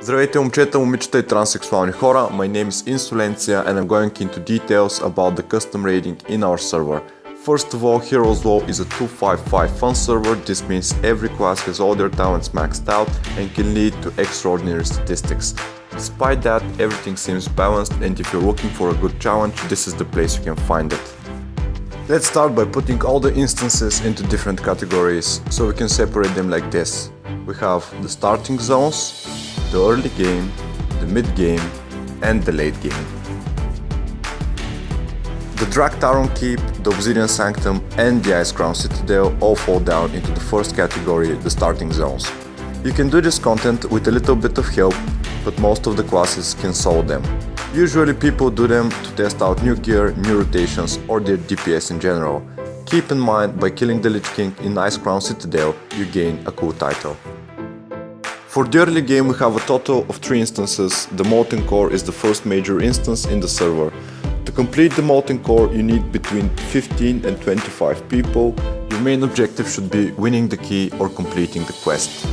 Здравейте момчета, момичета и транссексуални хора, my name is Insolentia and I'm going into details about the custom raiding in our server. First of all, Heroes-WoW is a 255 fun server. This means every class has all their talents maxed out and can lead to extraordinary statistics. Despite that, everything seems balanced, and if you're looking for a good challenge, this is the place you can find it. Let's start by putting all the instances into different categories, so we can separate them like this. We have the starting zones, the early game, the mid game, and the late game. The Draktaron Keep, the Obsidian Sanctum, and the Icecrown Citadel all fall down into the first category, the starting zones. You can do this content with a little bit of help, but most of the classes can solve them. Usually people do them to test out new gear, new rotations, or their DPS in general. Keep in mind, by killing the Lich King in Icecrown Citadel, you gain a cool title. For the early game we have a total of 3 instances. The Molten Core is the first major instance in the server. To complete the Molten Core you need between 15 and 25 people. Your main objective should be winning the key or completing the quest.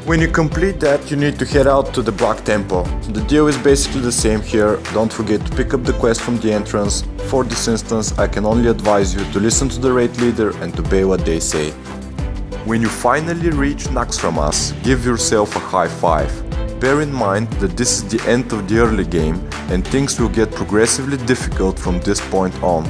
When you complete that, you need to head out to the Black Temple. The deal is basically the same here. Don't forget to pick up the quest from the entrance. For this instance, I can only advise you to listen to the raid leader and to obey what they say. When you finally reach Naxxramas, give yourself a high five. Bear in mind that this is the end of the early game and things will get progressively difficult from this point on.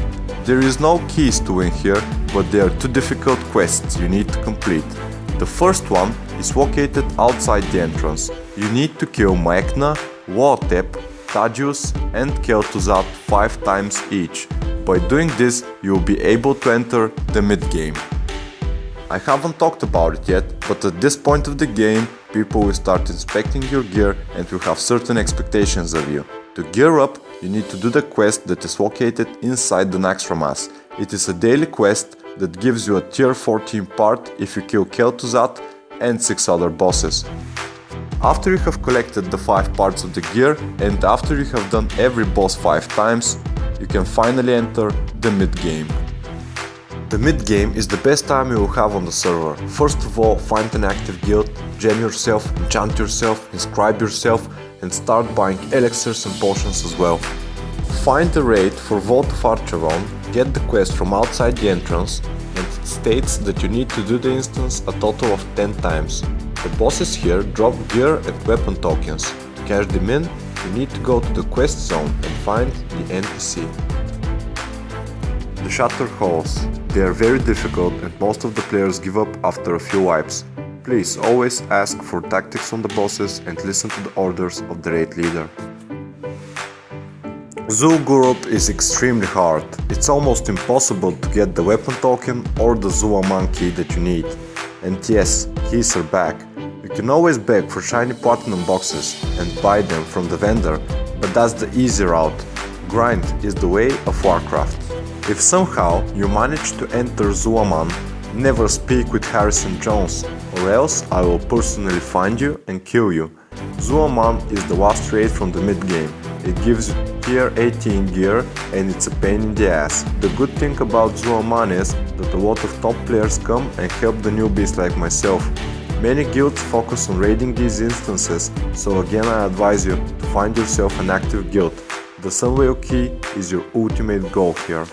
There is no keys to win here, but there are 2 difficult quests you need to complete. The first one is located outside the entrance. You need to kill Maekna, Woatep, Tadius and Kel'Thuzad 5 times each. By doing this, you will be able to enter the mid-game. I haven't talked about it yet, but at this point of the game, people will start inspecting your gear and will have certain expectations of you. To gear up, you need to do the quest that is located inside the Naxxramas. It is a daily quest that gives you a tier 14 part if you kill Kel'Thuzad and 6 other bosses. After you have collected the 5 parts of the gear and after you have done every boss 5 times, you can finally enter the mid-game. The mid-game is the best time you will have on the server. First of all, find an active guild, gem yourself, enchant yourself, inscribe yourself and start buying elixirs and potions as well. Find the raid for Vault of Archavon, get the quest from outside the entrance, and it states that you need to do the instance a total of 10 times. The bosses here drop gear and weapon tokens. To cash them in, you need to go to the quest zone and find the NPC. The Shatter Halls. They are very difficult and most of the players give up after a few wipes. Please always ask for tactics on the bosses and listen to the orders of the raid leader. Zul'Gurub is extremely hard. It's almost impossible to get the weapon token or the Zulaman key that you need. And yes, keys are back. You can always beg for shiny platinum boxes and buy them from the vendor, but that's the easy route. Grind is the way of Warcraft. If somehow you manage to enter Zulaman, never speak with Harrison Jones, or else I will personally find you and kill you. Zulaman is the last raid from the mid-game. It gives you tier 18 gear and it's a pain in the ass. The good thing about Zulaman is that a lot of top players come and help the newbies like myself. Many guilds focus on raiding these instances, so again I advise you to find yourself an active guild. The Sunwhale key is your ultimate goal here.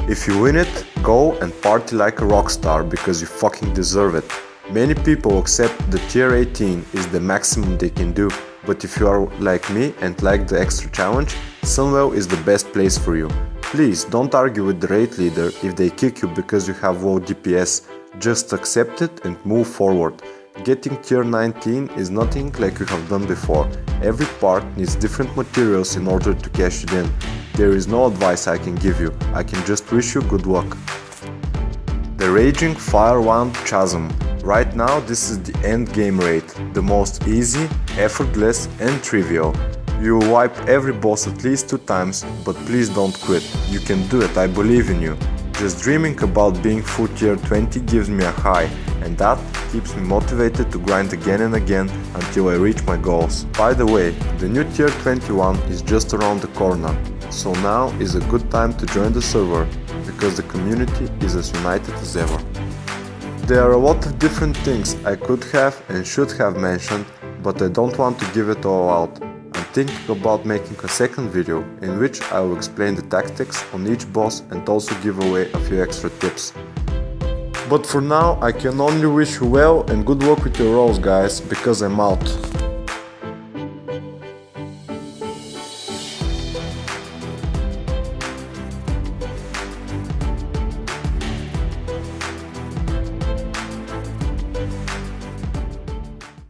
If you win it, go and party like a rockstar because you fucking deserve it. Many people accept that tier 18 is the maximum they can do, but if you are like me and like the extra challenge, Sunwhale is the best place for you. Please don't argue with the raid leader if they kick you because you have low DPS, just accept it and move forward. Getting tier 19 is nothing like you have done before. Every part needs different materials in order to cash it in. There is no advice I can give you, I can just wish you good luck. The Raging Firewand Chasm. Right now this is the end game raid, the most easy, effortless and trivial. You will wipe every boss at least 2 times, but please don't quit. You can do it, I believe in you. Just dreaming about being full tier 20 gives me a high, and that keeps me motivated to grind again and again until I reach my goals. By the way, the new tier 21 is just around the corner, so now is a good time to join the server, because the community is as united as ever. There are a lot of different things I could have and should have mentioned, but I don't want to give it all out. I'm thinking about making a second video in which I will explain the tactics on each boss and also give away a few extra tips. But for now, I can only wish you well and good luck with your roles, guys, because I'm out.